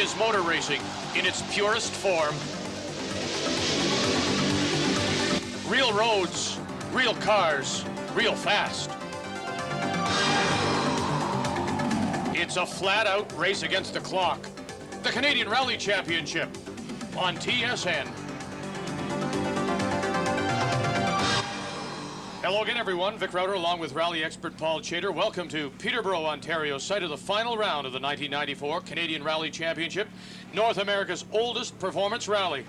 is motor racing in its purest form. Real roads, real cars, real fast. It's a flat-out race against the clock. The Canadian Rally Championship on TSN. Hello again, everyone. Vic Rauter along with rally expert Paul Chater. Welcome to Peterborough, Ontario, site of the final round of the 1994 Canadian Rally Championship, North America's oldest performance rally.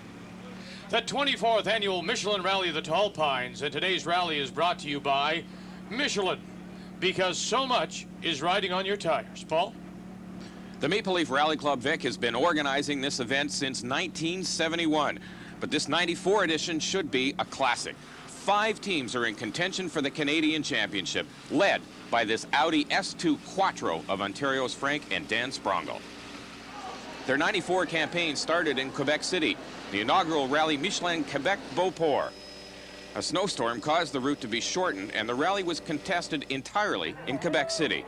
The 24th annual Michelin Rally of the Tall Pines, and today's rally is brought to you by Michelin, because so much is riding on your tires. Paul? The Maple Leaf Rally Club, Vic, has been organizing this event since 1971, but this 94 edition should be a classic. 5 teams are in contention for the Canadian Championship, led by this Audi S2 Quattro of Ontario's Frank and Dan Sprongel. Their 94 campaign started in Quebec City, the inaugural Rally Michelin Quebec Beauport. A snowstorm caused the route to be shortened, and the rally was contested entirely in Quebec City.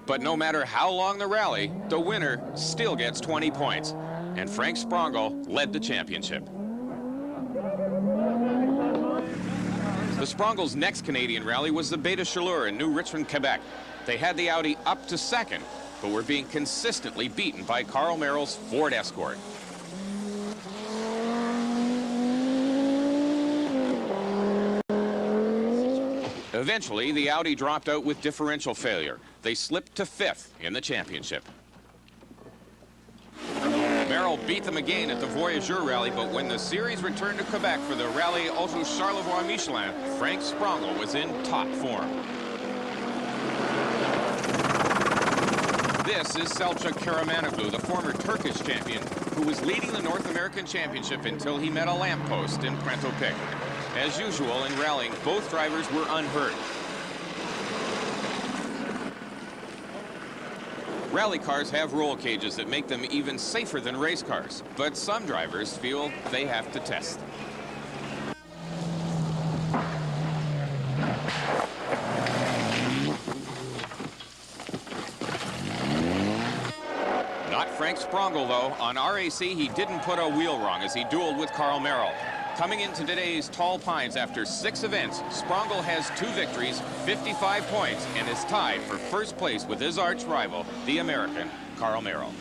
But no matter how long the rally, the winner still gets 20 points, and Frank Sprongel led the championship. The Sprongels' next Canadian rally was the Baie des Chaleurs in New Richmond, Quebec. They had the Audi up to second, but were being consistently beaten by Carl Merrill's Ford Escort. Eventually, the Audi dropped out with differential failure. They slipped to 5th in the championship. Merrill beat them again at the Voyageur Rally, but when the series returned to Quebec for the Rally Auto Charlevoix Michelin, Frank Sprongel was in top form. This is Selçuk Karamanoglu, the former Turkish champion, who was leading the North American Championship until he met a lamppost in Pointe-aux-Pitres. As usual in rallying, both drivers were unhurt. Rally cars have roll cages that make them even safer than race cars, but some drivers feel they have to test. Not Frank Sprongel, though. On RAC, he didn't put a wheel wrong as he dueled with Carl Merrill. Coming into today's Tall Pines after 6 events, Sprongel has 2 victories, 55 points, and is tied for first place with his arch rival, the American Carl Merrill.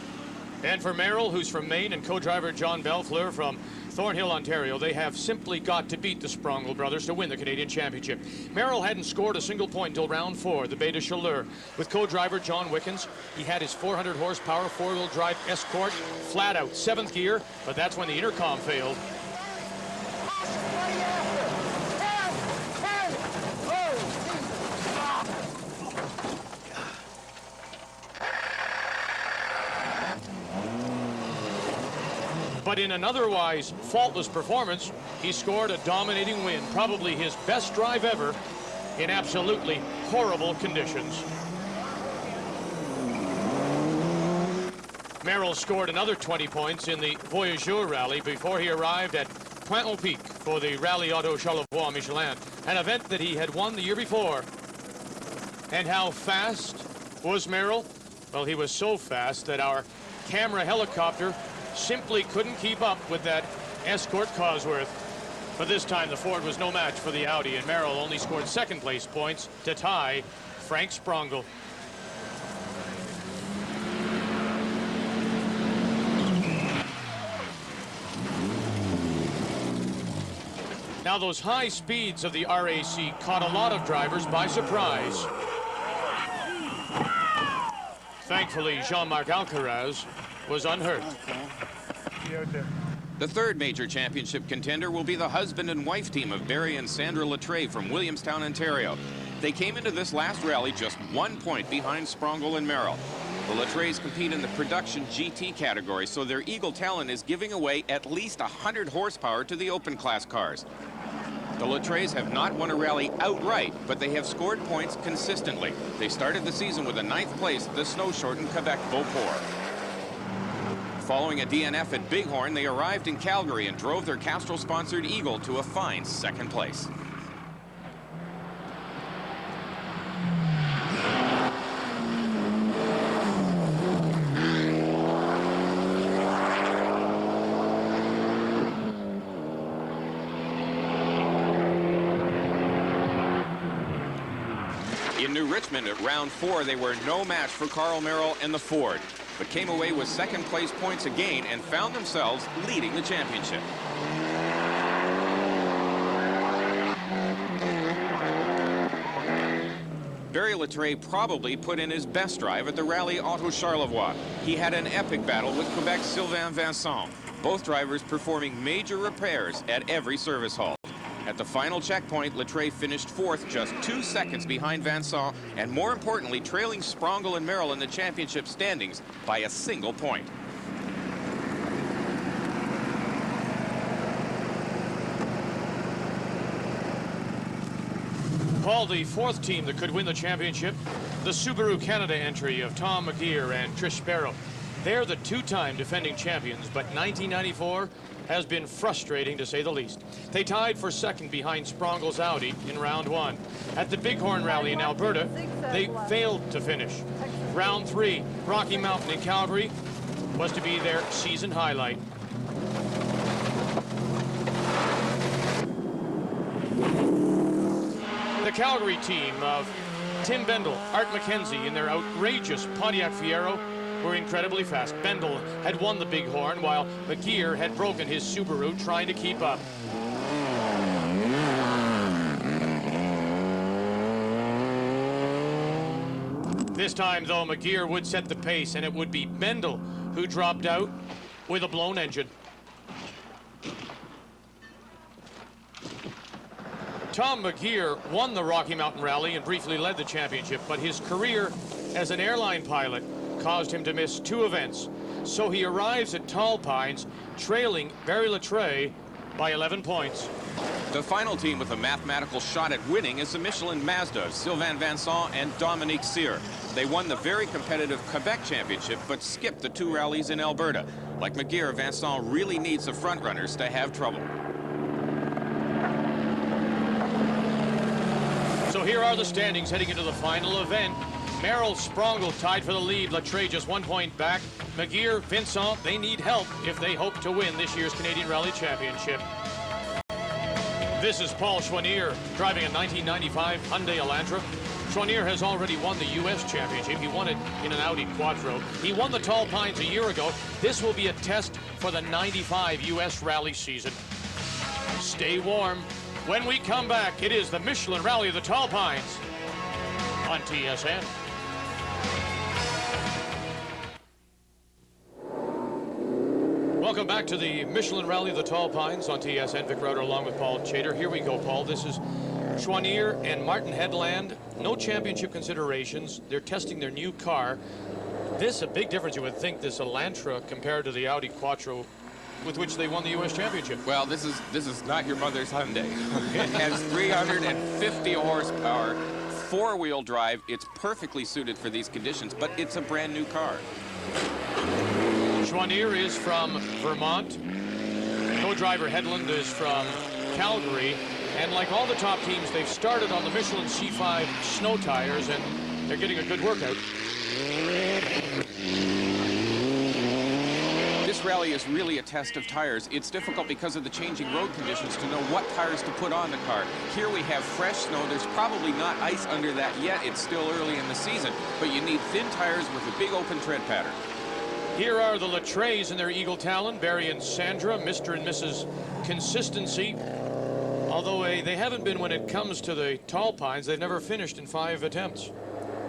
And for Merrill, who's from Maine, and co-driver John Belfleur from Thornhill, Ontario, they have simply got to beat the Sprongel brothers to win the Canadian Championship. Merrill hadn't scored a single point until round 4, the Baie des Chaleurs. With co-driver John Wickens, he had his 400 horsepower four-wheel drive Escort flat out, 7th gear, but that's when the intercom failed. But in an otherwise faultless performance, he scored a dominating win, probably his best drive ever, in absolutely horrible conditions. Merrill scored another 20 points in the Voyageur Rally before he arrived at Pointe-aux-Pitres for the Rally Auto Charlevoix Michelin, an event that he had won the year before. And how fast was Merrill? Well, he was so fast that our camera helicopter simply couldn't keep up with that Escort Cosworth. But this time the Ford was no match for the Audi, and Merrill only scored 2nd place points to tie Frank Sprongel. Now those high speeds of the RAC caught a lot of drivers by surprise. Thankfully, Jean-Marc Alcaraz was unhurt. The 3rd major championship contender will be the husband and wife team of Barry and Sandra Latreille from Williamstown, Ontario. They came into this last rally just 1 point behind Sprongel and Merrill. The Latreilles compete in the production GT category, so their Eagle talent is giving away at least 100 horsepower to the open class cars. The Latreilles have not won a rally outright, but they have scored points consistently. They started the season with a 9th place at the snow-shortened Quebec Beauport. Following a DNF at Bighorn, they arrived in Calgary and drove their Castrol-sponsored Eagle to a fine 2nd place. In New Richmond at round 4, they were no match for Karl Merrill and the Ford, but came away with second place points again and found themselves leading the championship. Barry Letray probably put in his best drive at the Rally Auto Charlevoix. He had an epic battle with Quebec's Sylvain Vincent, both drivers performing major repairs at every service hall. At the final checkpoint, Letray finished 4th, just 2 seconds behind Vincent, and more importantly, trailing Sprongel and Merrill in the championship standings by a single point. Paul, the 4th team that could win the championship, the Subaru Canada entry of Tom McGeer and Trish Sparrow. They're the 2-time defending champions, but 1994 has been frustrating to say the least. They tied for 2nd behind Sprongel's Audi in round 1. At the Bighorn Rally in Alberta, they failed to finish. Round 3, Rocky Mountain in Calgary, was to be their season highlight. The Calgary team of Tim Bendel, Art McKenzie in their outrageous Pontiac Fiero were incredibly fast. Bendel had won the Bighorn while McGeer had broken his Subaru trying to keep up. This time, though, McGeer would set the pace, and it would be Bendel who dropped out with a blown engine. Tom McGeer won the Rocky Mountain Rally and briefly led the championship, but his career as an airline pilot caused him to miss 2 events. So he arrives at Tall Pines trailing Barry Letray by 11 points. The final team with a mathematical shot at winning is the Michelin Mazda of Sylvain Vincent and Dominique Cyr. They won the very competitive Quebec Championship, but skipped the 2 rallies in Alberta. Like McGeer, Vincent really needs the front-runners to have trouble. So here are the standings heading into the final event. Merrill, Sprongel tied for the lead. Letray just 1 point back. McGeer, Vincent, they need help if they hope to win this year's Canadian Rally Championship. This is Paul Choinière driving a 1995 Hyundai Elantra. Choinière has already won the U.S. Championship. He won it in an Audi Quattro. He won the Tall Pines a year ago. This will be a test for the 95 U.S. Rally season. Stay warm. When we come back, it is the Michelin Rally of the Tall Pines on TSN. Welcome back to the Michelin Rally of the Tall Pines on TSN. Vic Rauter along with Paul Chater. Here we go, Paul. This is Choinière and Martin Headland. No championship considerations. They're testing their new car. This, a big difference, you would think, this Elantra compared to the Audi Quattro with which they won the U.S. Championship. Well, this is not your mother's Hyundai. It has 350 horsepower, 4-wheel drive. It's perfectly suited for these conditions, but it's a brand new car. Choinière is from Vermont. Co-driver Headland is from Calgary. And like all the top teams, they've started on the Michelin C5 snow tires, and they're getting a good workout. This rally is really a test of tires. It's difficult because of the changing road conditions to know what tires to put on the car. Here we have fresh snow. There's probably not ice under that yet. It's still early in the season, but you need thin tires with a big open tread pattern. Here are the Letrays in their Eagle Talon, Barry and Sandra, Mr. and Mrs. Consistency. Although they haven't been when it comes to the Tall Pines, they've never finished in 5 attempts.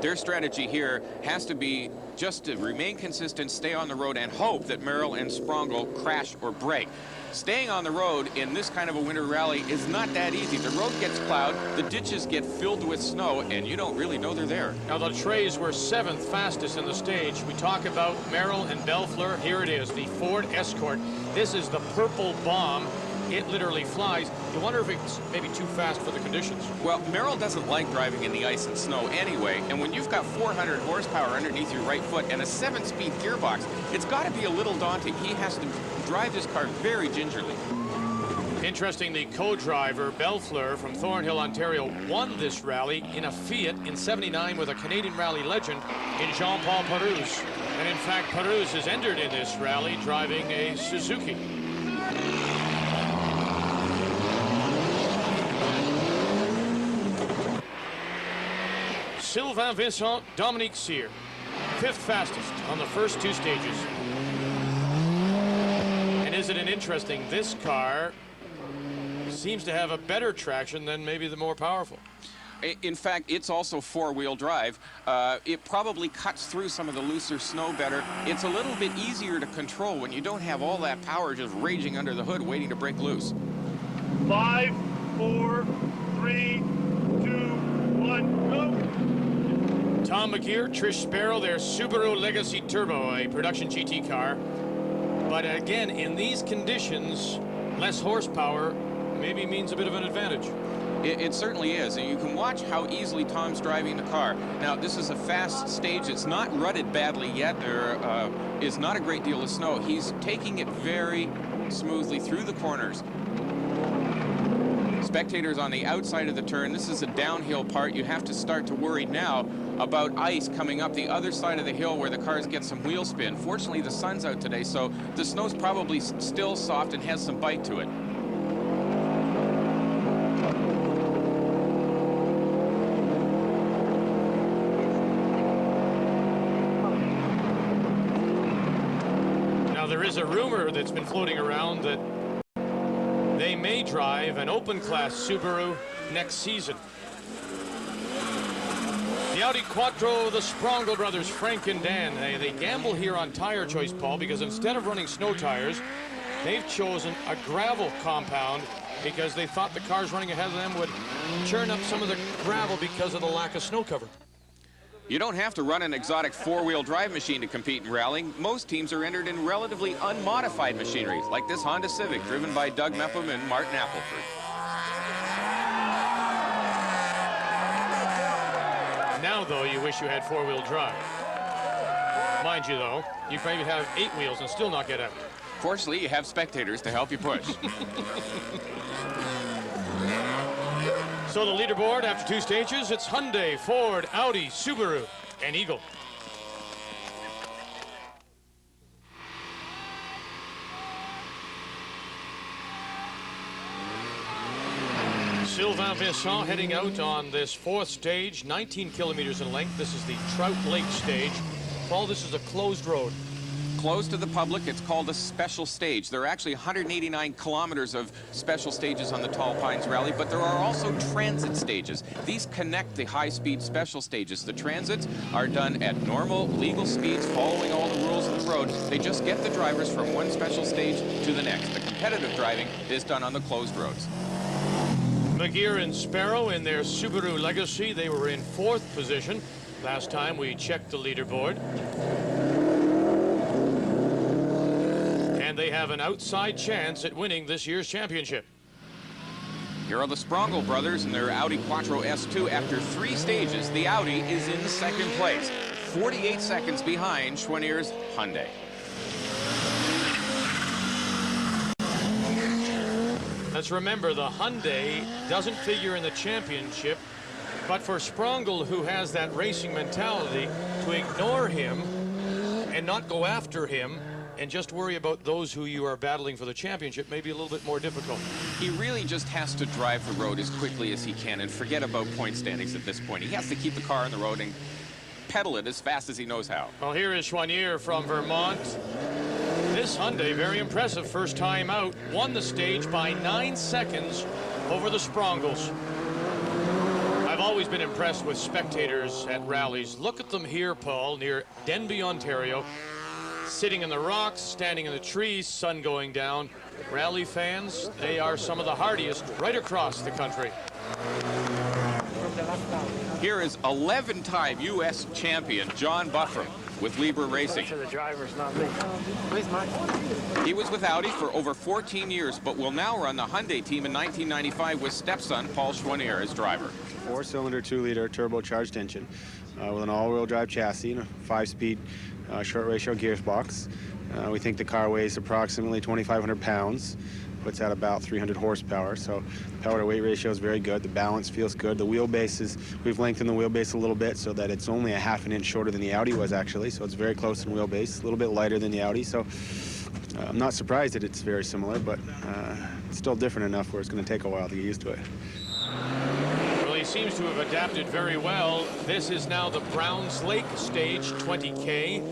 Their strategy here has to be just to remain consistent, stay on the road, and hope that Merrill and Sprongel crash or break. Staying on the road in this kind of a winter rally is not that easy. The road gets plowed, the ditches get filled with snow, and you don't really know they're there. Now, the Letrays were 7th fastest in the stage. We talk about Merrill and Belfleur. Here it is, the Ford Escort. This is the purple bomb. It literally flies. You wonder if it's maybe too fast for the conditions. Well, Merrill doesn't like driving in the ice and snow anyway, and when you've got 400 horsepower underneath your right foot and a 7-speed gearbox, it's got to be a little daunting. He has to drive this car very gingerly. Interesting, the co-driver, Belfleur from Thornhill, Ontario, won this rally in a Fiat in '79 with a Canadian rally legend in Jean-Paul Pérouse. And in fact, Pérouse is entered in this rally driving a Suzuki. Sylvain Vincent, Dominique Cyr, 5th fastest on the first 2 stages. And isn't it interesting, this car seems to have a better traction than maybe the more powerful. In fact, it's also 4-wheel drive. It probably cuts through some of the looser snow better. It's a little bit easier to control when you don't have all that power just raging under the hood waiting to break loose. 5, 4, 3, 2, 1, go! Tom McGear, Trish Sparrow, their Subaru Legacy Turbo, a production GT car. But again, in these conditions, less horsepower maybe means a bit of an advantage. It certainly is, and you can watch how easily Tom's driving the car. Now, this is a fast stage. It's not rutted badly yet. There is not a great deal of snow. He's taking it very smoothly through the corners. Spectators on the outside of the turn. This is a downhill part. You have to start to worry now about ice coming up the other side of the hill where the cars get some wheel spin. Fortunately, the sun's out today, so the snow's probably still soft and has some bite to it. There is a rumor that's been floating around that they may drive an open-class Subaru next season. The Audi Quattro, the Sprongel brothers, Frank and Dan, they gamble here on tire choice, Paul, because instead of running snow tires, they've chosen a gravel compound because they thought the cars running ahead of them would churn up some of the gravel because of the lack of snow cover. You don't have to run an exotic 4-wheel drive machine to compete in rallying. Most teams are entered in relatively unmodified machinery, like this Honda Civic, driven by Doug Mepham and Martin Appleford. Now, though, you wish you had 4-wheel drive. Mind you, though, you can maybe have 8 wheels and still not get out. Fortunately, you have spectators to help you push. So the leaderboard after 2 stages, it's Hyundai, Ford, Audi, Subaru, and Eagle. Sylvain Vincent heading out on this 4th stage, 19 kilometers in length. This is the Trout Lake stage. Paul, this is a closed road. Closed to the public. It's called a special stage. There are actually 189 kilometers of special stages on the Tall Pines Rally, but there are also transit stages. These connect the high-speed special stages. The transits are done at normal, legal speeds, following all the rules of the road. They just get the drivers from one special stage to the next. The competitive driving is done on the closed roads. McGear and Sparrow in their Subaru Legacy, they were in 4th position. Last time we checked the leaderboard. And they have an outside chance at winning this year's championship. Here are the Sprongel brothers and their Audi Quattro S2. After 3 stages, the Audi is in 2nd place, 48 seconds behind Schwanier's Hyundai. Let's remember, the Hyundai doesn't figure in the championship, but for Sprongel, who has that racing mentality, to ignore him and not go after him and just worry about those who you are battling for the championship may be a little bit more difficult. He really just has to drive the road as quickly as he can and forget about point standings at this point. He has to keep the car on the road and pedal it as fast as he knows how. Well, here is Schwanier from Vermont. This Hyundai, very impressive first time out, won the stage by 9 seconds over the Sprongels. I've always been impressed with spectators at rallies. Look at them here, Paul, near Denbigh, Ontario. Sitting in the rocks, standing in the trees, sun going down. Rally fans, they are some of the hardiest right across the country. Here is 11-time U.S. champion John Buffram with Liebherr Racing. The driver's not me. Where's mine? He was with Audi for over 14 years, but will now run the Hyundai team in 1995 with stepson Paul Schwanier as driver. 4-cylinder, 2-liter turbocharged engine with an all-wheel drive chassis and a 5-speed short ratio gearbox. We think the car weighs approximately 2,500 pounds, puts out about 300 horsepower, so the power to weight ratio is very good. The balance feels good. The wheelbase is, we've lengthened the wheelbase a little bit so that it's only a half an inch shorter than the Audi was actually, so it's very close in wheelbase, a little bit lighter than the Audi, so I'm not surprised that it's very similar, but it's still different enough where it's going to take a while to get used to it. Well, he seems to have adapted very well. This is now the Browns Lake stage, 20K.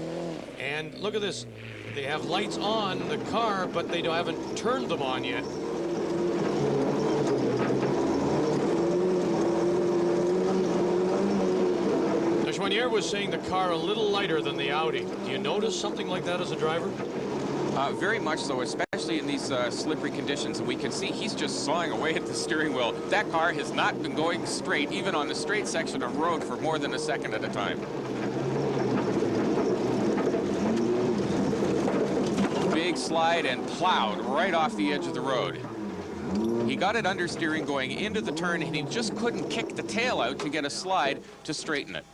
And look at this. They have lights on the car, but they haven't turned them on yet. Joignier was saying the car a little lighter than the Audi. Do you notice something like that as a driver? Very much so, especially in these slippery conditions. And we can see he's just sawing away at the steering wheel. That car has not been going straight, even on the straight section of road, for more than a second at a time. Big slide and plowed right off the edge of the road. He got it understeering going into the turn, and he just couldn't kick the tail out to get a slide to straighten it.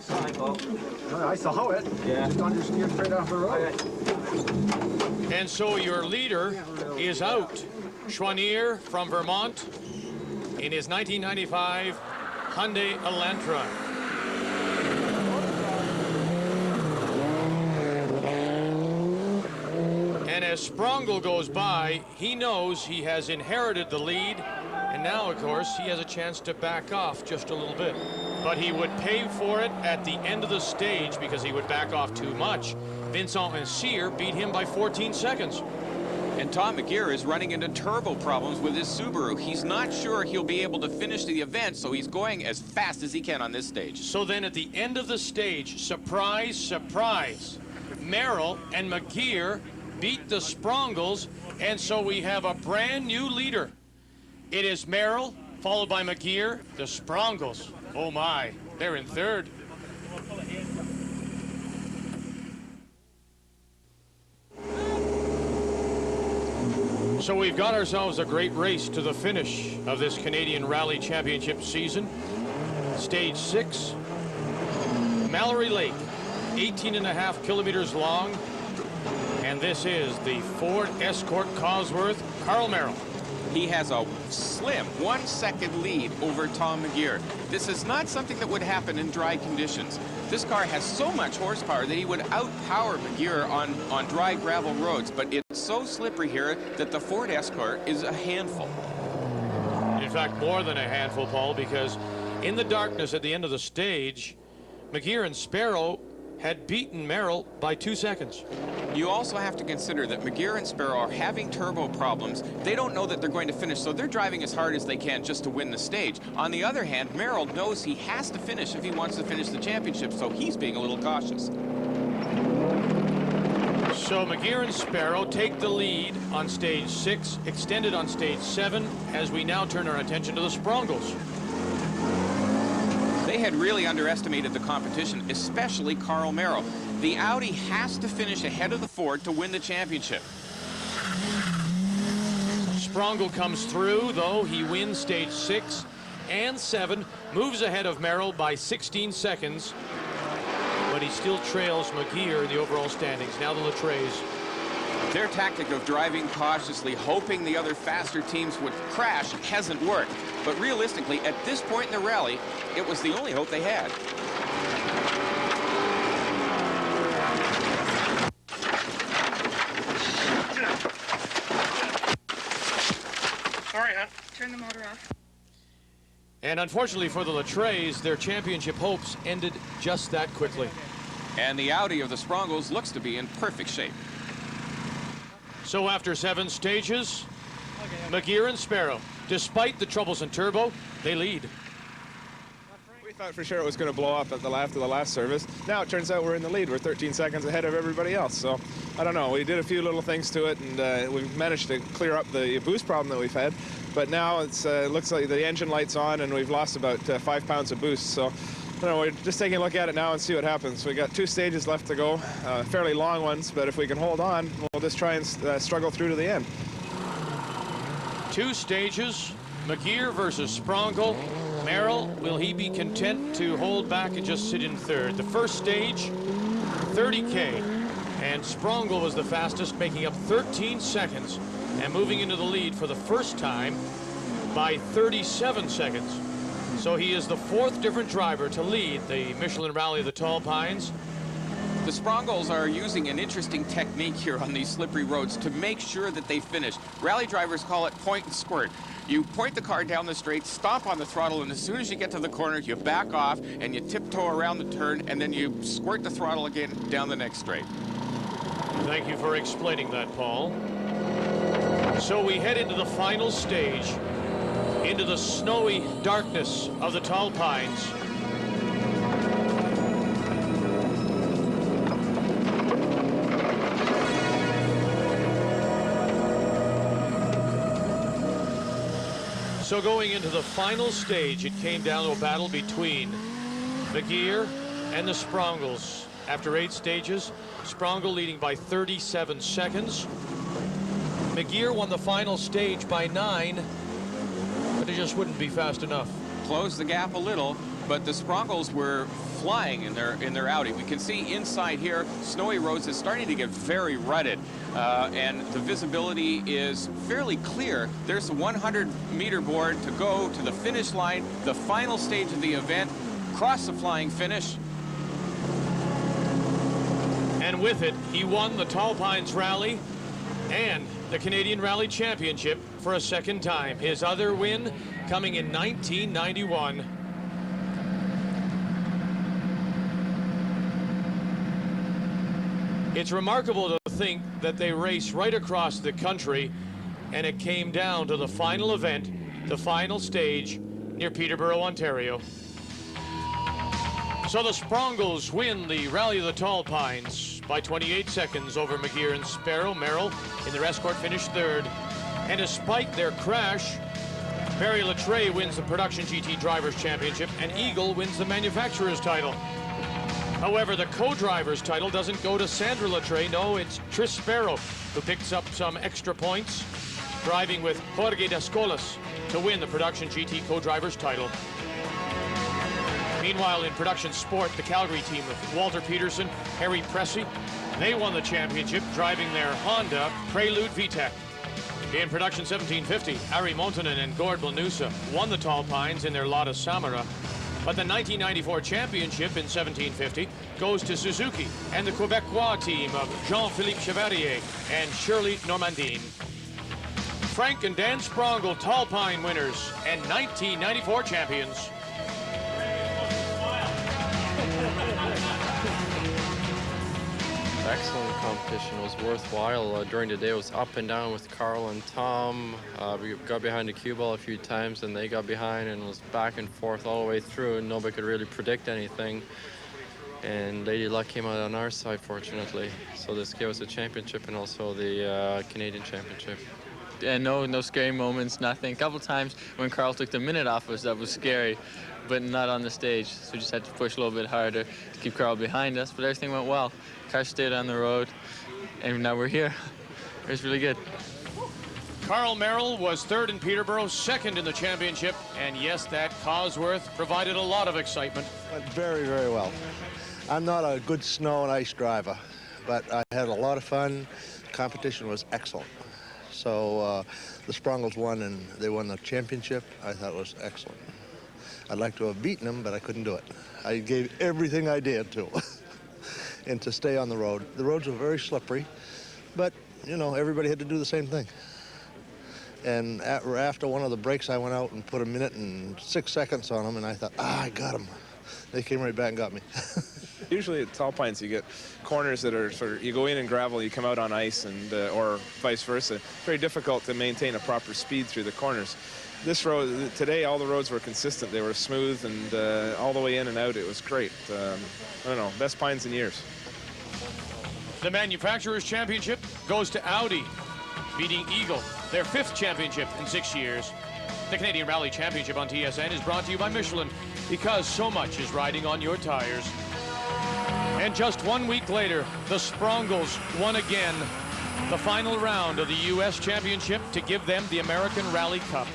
I saw it. Yeah. Just understeered straight off the road. And so your leader is out. Joignier from Vermont in his 1995 Hyundai Elantra. And as Sprongel goes by, he knows he has inherited the lead. And now, of course, he has a chance to back off just a little bit. But he would pay for it at the end of the stage because he would back off too much. Vincent Ancyr beat him by 14 seconds. And Tom McGeer is running into turbo problems with his Subaru. He's not sure he'll be able to finish the event, so he's going as fast as he can on this stage. So then at the end of the stage, surprise, surprise, Merrill and McGeer beat the Sprongels, and so we have a brand new leader. It is Merrill, followed by McGeer, the Sprongels. Oh my, they're in third. So we've got ourselves a great race to the finish of this Canadian Rally Championship season. Stage 6, Mallory Lake, 18.5 kilometers long. And this is the Ford Escort Cosworth, Carl Merrill. He has a slim 1 second lead over Tom McGeer. This is not something that would happen in dry conditions. This car has so much horsepower that he would outpower McGeer on dry gravel roads, but it's so slippery here that the Ford Escort is a handful. In fact, more than a handful, Paul, because in the darkness at the end of the stage, McGeer and Sparrow had beaten Merrill by 2 seconds. You also have to consider that McGeer and Sparrow are having turbo problems. They don't know that they're going to finish, so they're driving as hard as they can just to win the stage. On the other hand, Merrill knows he has to finish if he wants to finish the championship, so he's being a little cautious. So McGeer and Sparrow take the lead on stage 6, extended on stage 7, as we now turn our attention to the Sprongels. They had really underestimated the competition, especially Carl Merrill. The Audi has to finish ahead of the Ford to win the championship. Sprongel comes through, though. He wins stage 6 and 7, moves ahead of Merrill by 16 seconds, but he still trails McGeer in the overall standings. Now the Latrays. Their tactic of driving cautiously, hoping the other faster teams would crash, hasn't worked. But realistically, at this point in the rally, it was the only hope they had. Sorry, hon. Turn the motor off. And unfortunately for the Latrays, their championship hopes ended just that quickly. And the Audi of the Sprongels looks to be in perfect shape. So after 7 stages, McGeer and Sparrow, despite the troubles in turbo, they lead. We thought for sure it was going to blow up at the after the last service. Now it turns out we're in the lead. We're 13 seconds ahead of everybody else. So I don't know. We did a few little things to it, and we've managed to clear up the boost problem that we've had. But now it looks like the engine light's on, and we've lost about 5 pounds of boost. So I don't know, we're just taking a look at it now and see what happens. We got 2 stages left to go, fairly long ones, but if we can hold on, we'll just try and struggle through to the end. 2 stages, McGeer versus Sprongel. Merrill, will he be content to hold back and just sit in third? The first stage, 30K, and Sprongel was the fastest, making up 13 seconds and moving into the lead for the first time by 37 seconds. So he is the 4th different driver to lead the Michelin Rally of the Tall Pines. The Sprongles are using an interesting technique here on these slippery roads to make sure that they finish. Rally drivers call it point and squirt. You point the car down the straight, stomp on the throttle, and as soon as you get to the corner, you back off and you tiptoe around the turn, and then you squirt the throttle again down the next straight. Thank you for explaining that, Paul. So we head into the final stage, into the snowy darkness of the tall pines. So going into the final stage, it came down to a battle between Magir and the Sprongles. After 8 stages, Sprongle leading by 37 seconds. Magir won the final stage by 9, but it just wouldn't be fast enough. Closed the gap a little, but the Sprongles were flying in their Audi. We can see inside here, snowy roads is starting to get very rutted, and the visibility is fairly clear. There's a 100-meter board to go to the finish line, the final stage of the event, cross the flying finish. And with it, he won the Tall Pines Rally and the Canadian Rally Championship for a second time. His other win coming in 1991. It's remarkable to think that they race right across the country, and it came down to the final event, the final stage near Peterborough, Ontario. So the Sprongles win the Rally of the Tall Pines by 28 seconds over Magir and Sparrow. Merrill in their escort finished 3rd. And despite their crash, Barry Letray wins the Production GT Drivers' Championship, and Eagle wins the Manufacturers' title. However, the co-driver's title doesn't go to Sandra Letray. No, it's Tris Sparrow, who picks up some extra points, driving with Jorge Descolas to win the Production GT co-driver's title. Meanwhile, in Production Sport, the Calgary team of Walter Peterson, Harry Pressey, they won the championship driving their Honda Prelude VTEC. In Production 1750, Ari Montanen and Gord Blanusa won the Tall Pines in their Lada Samara. But the 1994 championship in 1750 goes to Suzuki and the Quebecois team of Jean-Philippe Chevalier and Shirley Normandin. Frank and Dan Sprongle, Tall Pine winners and 1994 champions. Excellent competition. It was worthwhile. During the day, it was up and down with Carl and Tom. We got behind the cue ball a few times, and they got behind, and it was back and forth all the way through, and nobody could really predict anything. And Lady Luck came out on our side, fortunately. So this gave us a championship and also the Canadian championship. And no scary moments, nothing. A couple times when Carl took the minute off us, that was scary, but not on the stage. So we just had to push a little bit harder to keep Carl behind us, but everything went well. Car stayed on the road, and now we're here. It was really good. Carl Merrill was 3rd in Peterborough, 2nd in the championship, and yes, that Cosworth provided a lot of excitement. Went very, very well. I'm not a good snow and ice driver, but I had a lot of fun. The competition was excellent. So the Sprongles won, and they won the championship. I thought it was excellent. I'd like to have beaten them, but I couldn't do it. I gave everything I did to and to stay on the road. The roads were very slippery, but, you know, everybody had to do the same thing. And after one of the breaks, I went out and put 1 minute and 6 seconds on them, and I thought, I got them. They came right back and got me. Usually at Tall Pines, you get corners that are sort of, you go in gravel, you come out on ice, and or vice versa. Very difficult to maintain a proper speed through the corners. This road, today, all the roads were consistent. They were smooth, and all the way in and out, it was great. I don't know, best Pines in years. The Manufacturers' Championship goes to Audi, beating Eagle, their 5th championship in 6 years. The Canadian Rally Championship on TSN is brought to you by Michelin, because so much is riding on your tires. And just 1 week later, the Sprongles won again the final round of the U.S. Championship to give them the American Rally Cup.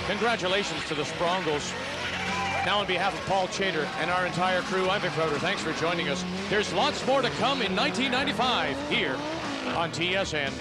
Congratulations to the Sprongles. Now, on behalf of Paul Chater and our entire crew, I'm Vic Crowder. Thanks for joining us. There's lots more to come in 1995 here on TSN.